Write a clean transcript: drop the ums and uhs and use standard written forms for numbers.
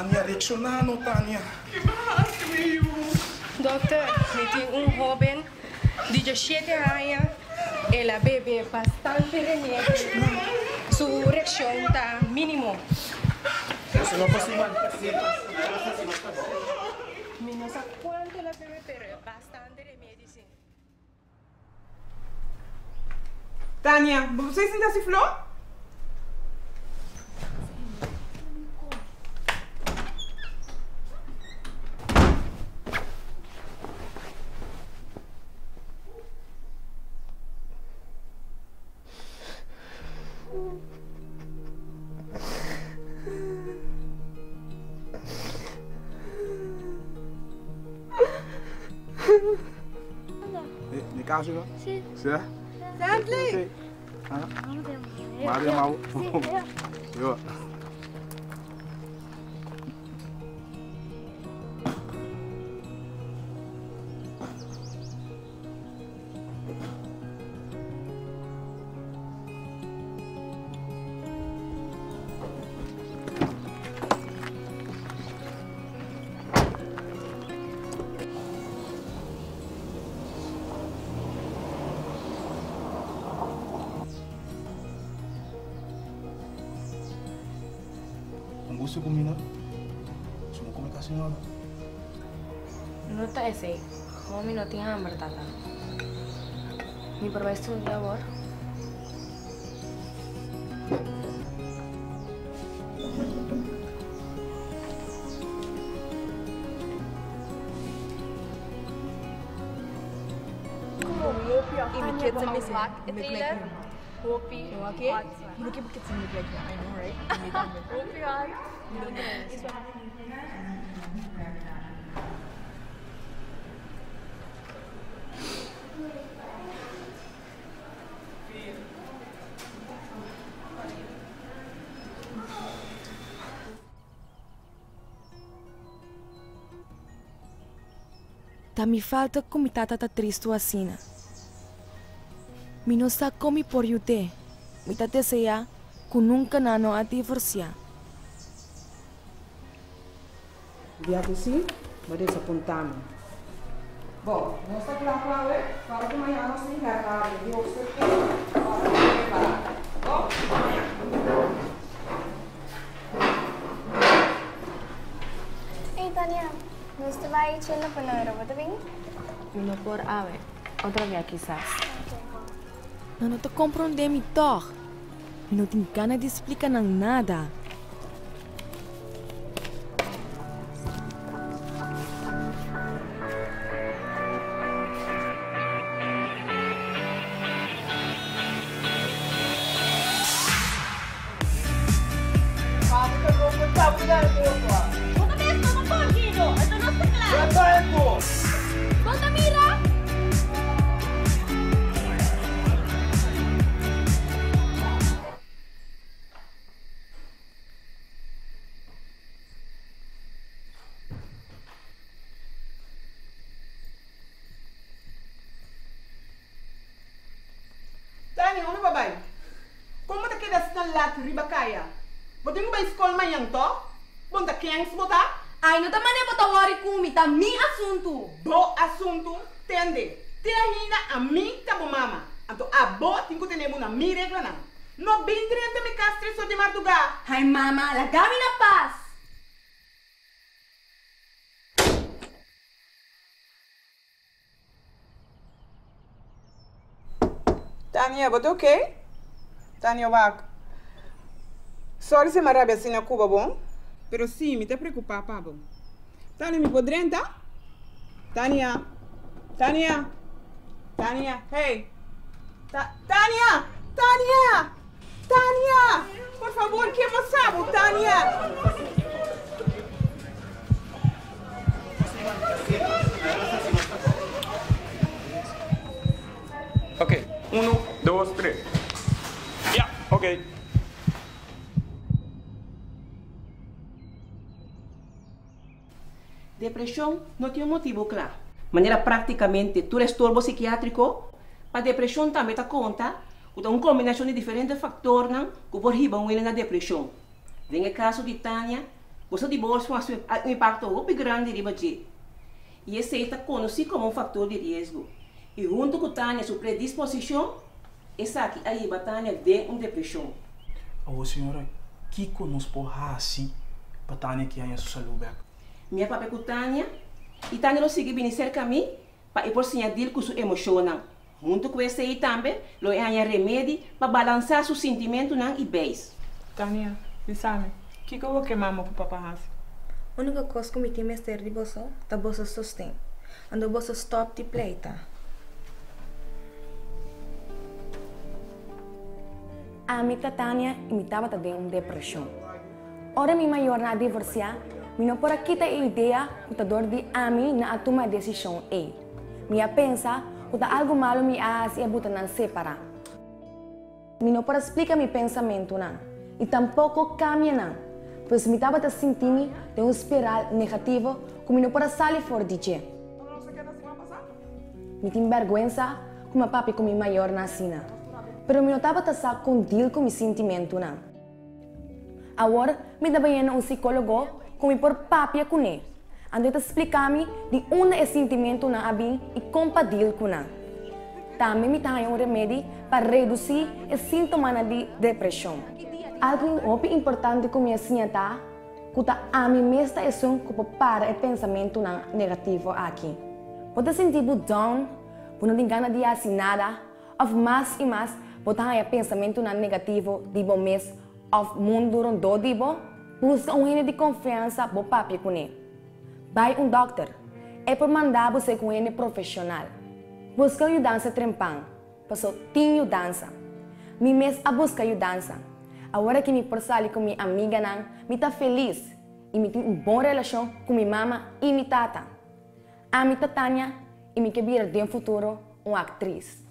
Tânia, reaccionando, Tânia. Que mais, meu? Doutor, me tem jovem de 17 anos. Ela bebe bastante remédio. Su reacción está mínimo. Eso no es posible. No sé cuánto la bebe, pero bastante remédio, sim. Tânia, você ainda se flor? Ni caso, não? Sim. Certo? Santley! Maria mau. Yo. Gusto combina. Semua komunikasi nggak? No está ese. Mami no tiene hambre, tata. Mi papá estudia ahora. Kids in Slack, Hopi, okay? Look at kids in like I know, right? Hopi, Tá me falta como tata tá triste assim. Mi não está como por yute. Mi tata seja que nunca nano a divorciar. Dia que sim, mas desapontamos. Bom, nós estamos lá para que amanhã nós temos que ir de observar para preparar. Bom? Hey, Tania, ¿no vai echando por la aeropuerto bien? Uno por ave. Otro día quizás. Não te compreende toch. Mi não tem ganas de explicar nada. Tânia, onde vai? Como tá querendo se lá de Ribacaya? Você não vai escola amanhã, tó? Bom, tá quem se botar? Ai, não tá maneiro botar worry comigo, tá meu assunto. Bo assunto, tende. Tem ainda a mim, tá bom, mama. Então, a bo tem que ter na minha regra, não. Não bem direito me castre só de madrugada. Ai, mama, larga-me na paz. Tânia, você ok? Tânia, vaca. Sorry se me arrabia assim na Cuba, bom? Pero sim, me tá preocupado, pá, bom. Tânia, me pode entrar? Tânia, Tânia, Tânia, hey. Tânia, Tânia, Tânia, por favor, que moçabo, Tânia. Ok, 1, 2, 3. Ya, ok. Depressão não tem um motivo claro. Maneira praticamente, tu estorbo psiquiátrico, a depressão também dá conta, que uma combinação de diferentes fatores que por riba na depressão. Vem o caso de Tânia, Você de bolso um impacto muito grande de você. E esse está conhecido como um fator de risco. E junto com Tânia, sua predisposição, essa aqui aí, Tânia, vem uma depressão. Oh, senhora, que conosco por assim, para Tânia que aí a sua saúde? Minha papai com Tânia, e Tânia não segue bem cerca a mim, para ir por sinal dele com sua emoção. Junto com esse aí também, lo é remédio para balançar seu sentimento e bens. Tânia, você sabe, o que eu vou queimar para o papai? A única coisa que me tem mais ter de você, é você sustém. Ando você stop de pleita. A minha Tânia imitava também uma depressão. Ora minha maior na divorciar, me não por aqui a ideia que a dor de a mim na tomar decisão é. Minha pensa que algo malo me faz e botar não separar. Me não por explicar meu pensamento não, e tampouco cambia não, pois me estava a sentir de uma espiral negativa que me não por sair fora de dia. Me tem vergonha como a papi com minha maior na sina. Pero me notava a contil com meu sentimento não. Agora me dá bem um psicólogo como por papi com ele. Ando a explicar-me de onde é sentimento na abim e compartilhar com ele. Também me dá um remédio para reduzir os sintomas de depressão. Algo muito importante que me ensina que a mim mesma é que para o pensamento negativo aqui. Pode sentir down, não tem ganas de fazer nada, ou mais e mais pode ter pensamento negativo de bom mês, ou mundo rondo de bom, busca rede de confiança para papi com ele. Vai doctor, é por mandar você com ele profissional. Busca ajudança trempang, passou tem ajudança. Me mês a busca ajudança. Agora que me porçali com minha amiga me está feliz e me tem uma boa relação com minha mama e minha tata. A minha Tânia e me quer vir de um futuro uma atriz.